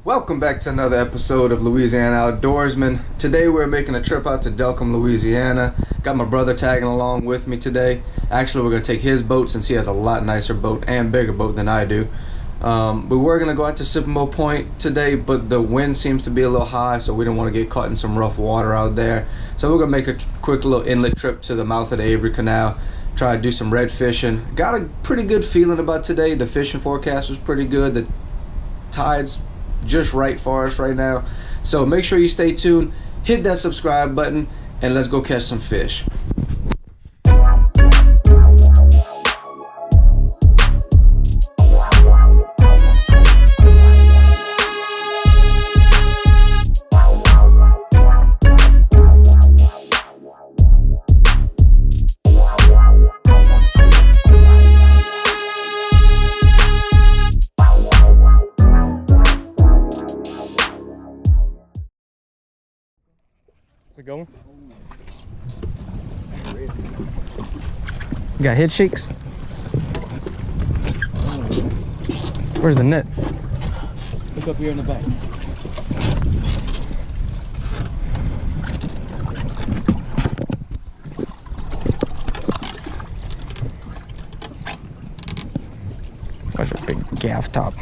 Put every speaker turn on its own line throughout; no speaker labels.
Welcome back to another episode of Louisiana Outdoorsman. Today we're making a trip out to Delcombe, Louisiana. Got my brother tagging along with me today. Actually, we're going to take his boat since he has a lot nicer boat and bigger boat than I do. We were going to go out to Sycamore Point today, but the wind seems to be a little high, so we don't want to get caught in some rough water out there. So we're going to make a quick little inlet trip to the mouth of the Avery Canal. Try to do some red fishing. Got a pretty good feeling about today. The fishing forecast was pretty good. The tide's just right for us right now, so make sure you stay tuned, hit that subscribe button, and let's go catch some fish. Is it going? You got head shakes? Where's the net?
Look up here in the back.
That's a big gaff top.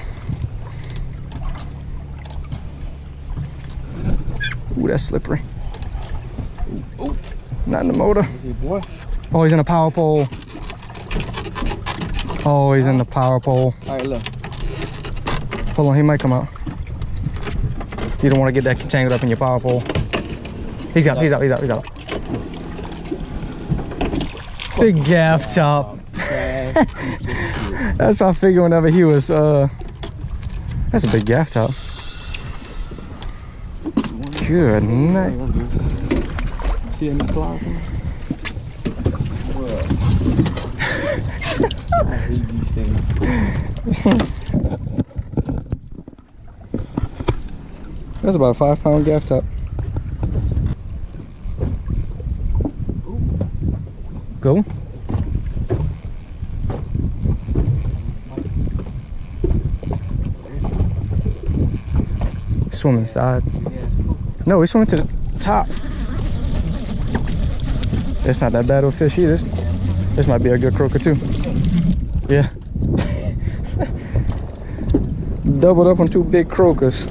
Ooh, that's slippery.
Ooh.
Not in the motor.
Hey, boy.
Oh, he's in a power pole. Oh, he's in the power pole.
All right, look.
Hold on, he might come out. You don't want to get that tangled up in your power pole. He's out. Big gaff top. That's what I figured whenever he was, that's a big gaff top. Good night.
See any cloud? I hate these things.
That's about a 5-pound gaff top. Go. Swim inside. No, he's swimming to the top. It's not that bad of a fish either. This might be a good croaker too. Yeah. Doubled up on 2 big croakers.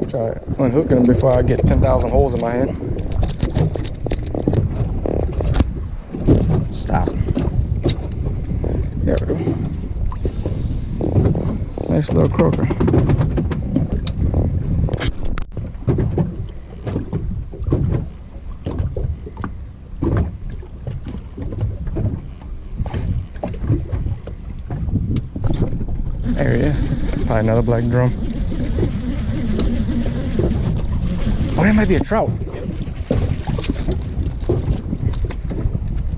Try unhooking them before I get 10,000 holes in my hand. Stop. There we go. Nice little croaker. There he is. Probably another black drum. Oh, that might be a trout.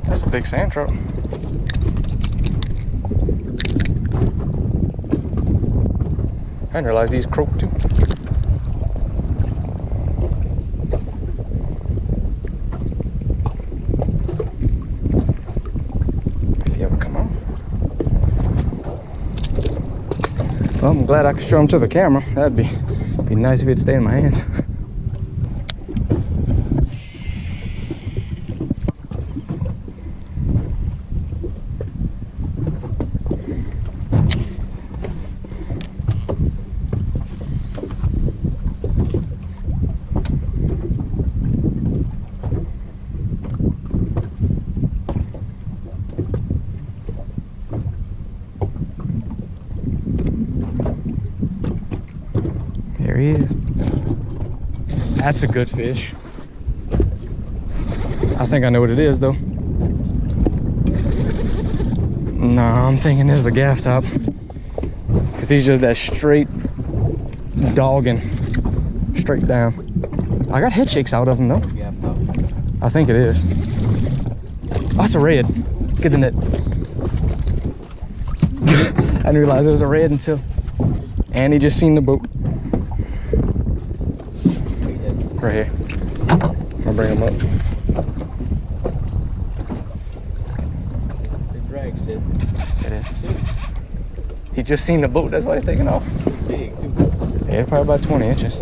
That's a big sand trout. I didn't realize these croak too. If he ever come on. Well, I'm glad I could show him to the camera. That'd be nice if he'd stay in my hands. There he is. That's a good fish. I think I know what it is though. No, I'm thinking this is a gaff top. Cause he's just that straight dogging straight down. I got head shakes out of him though. I think it is. Oh, it's a red. Get the net. I didn't realize it was a red until Andy just seen the boat. Right here. I'll bring him up.
The drag sit.
It is. He just seen the boat, that's why he's taking off.
Big too.
Yeah, probably about 20 inches.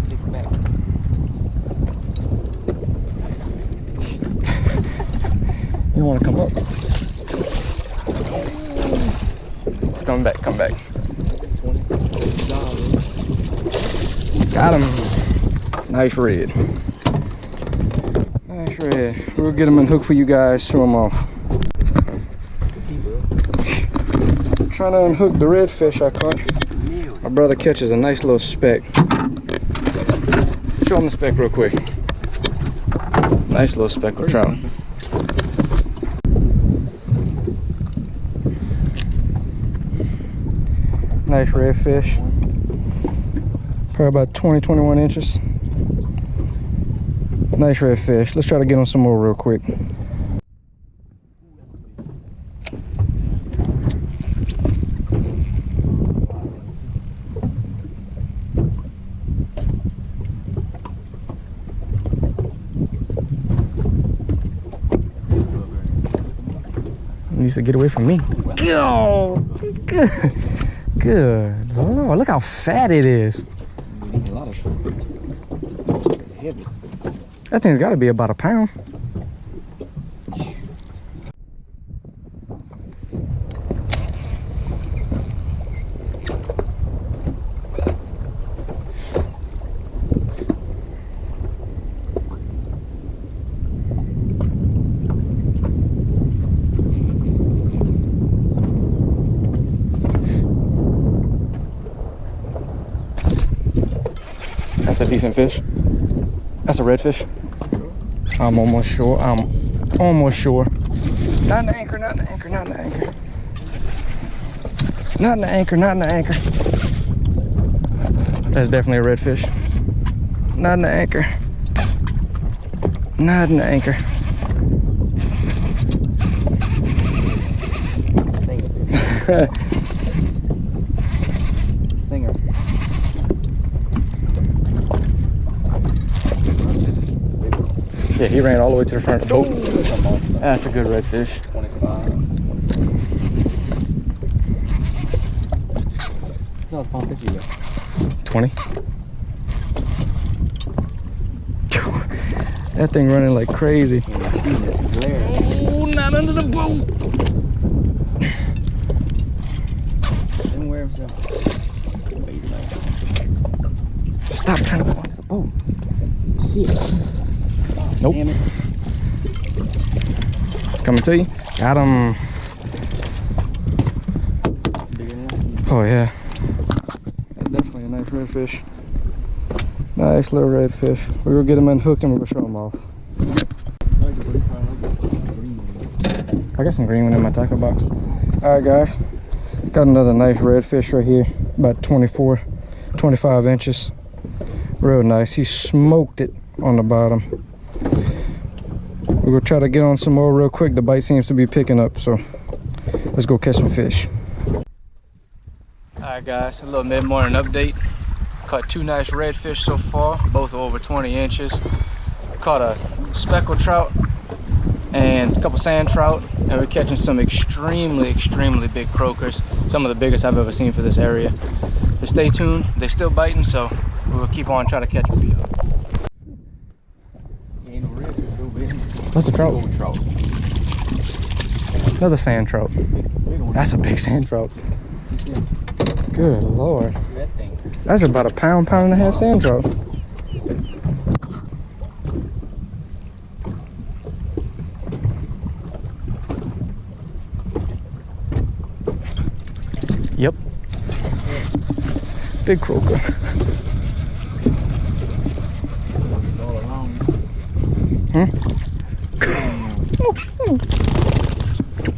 Big back.
You want to come up? Come back, come back.
20.
Got him. Nice red. Nice red. We'll get him unhooked for you guys, show him off. Trying to unhook the redfish I caught. My brother catches a nice little speck. Show him the speck real quick. Nice little speckled trout. Nice redfish. Probably about 20-21 inches. Nice redfish. Let's try to get on some more real quick. Needs to get away from me. Oh, good Lord, look how fat it is.
A lot of shrimp. It's heavy.
That thing's got to be about a pound. That's a decent fish. That's a redfish. I'm almost sure. I'm almost sure. Not in the anchor, not in the anchor, not in the anchor. Not in the anchor, not in the anchor. That's definitely a redfish. Not in the anchor. Not in the anchor.
Singer.
Yeah, he ran all the way to the front of the boat. That's a good redfish.
25. That's pound 50 there.
20. That thing running like crazy. Oh, not under the boat.
Didn't wear himself.
Stop trying to go under the boat.
Shit.
Nope.
Damn it.
Coming to you. Got him. Oh yeah. That's definitely a nice redfish. Nice little redfish. We're gonna get him unhooked and we're gonna show him off. I got some green one in my tackle box. Alright guys. Got another nice redfish right here. About 24, 25 inches. Real nice. He smoked it on the bottom. We're gonna try to get on some more real quick. The bite seems to be picking up, so let's go catch some fish. Alright guys, a little mid-morning update. Caught two nice redfish so far, both over 20 inches. Caught a speckled trout and a couple sand trout, and we're catching some extremely big croakers, some of the biggest I've ever seen for this area. But stay tuned, they're still biting, so we'll keep on trying to catch them for you. That's a trout. Another sand trout. That's a big sand trout. Good Lord. That's about a pound and a half sand trout. Yep. Big croaker.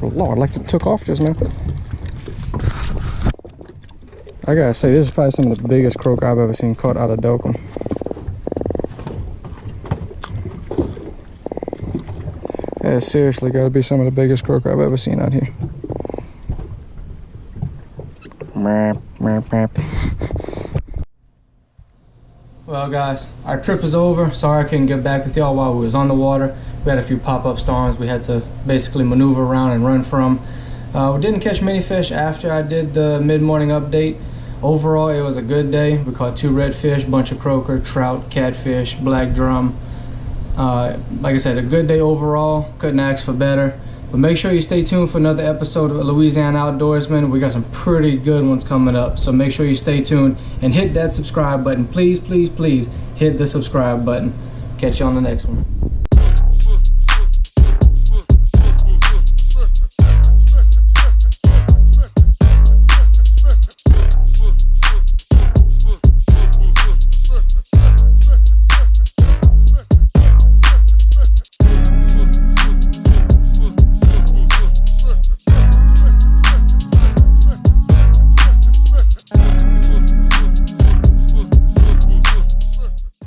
Oh Lord, like it took off just now. I gotta say, this is probably some of the biggest croaker I've ever seen caught out of Delcom. Yeah, seriously, gotta be some of the biggest croaker I've ever seen out here. Well guys, our trip is over. Sorry I couldn't get back with y'all while we was on the water. We had a few pop-up storms we had to basically maneuver around and run from. We didn't catch many fish after I did the mid-morning update. Overall, it was a good day. We caught 2 redfish, bunch of croaker, trout, catfish, black drum. Like I said, a good day overall. Couldn't ask for better. But make sure you stay tuned for another episode of Louisiana Outdoorsman. We got some pretty good ones coming up, so make sure you stay tuned and hit that subscribe button. Please, please, please hit the subscribe button. Catch you on the next one.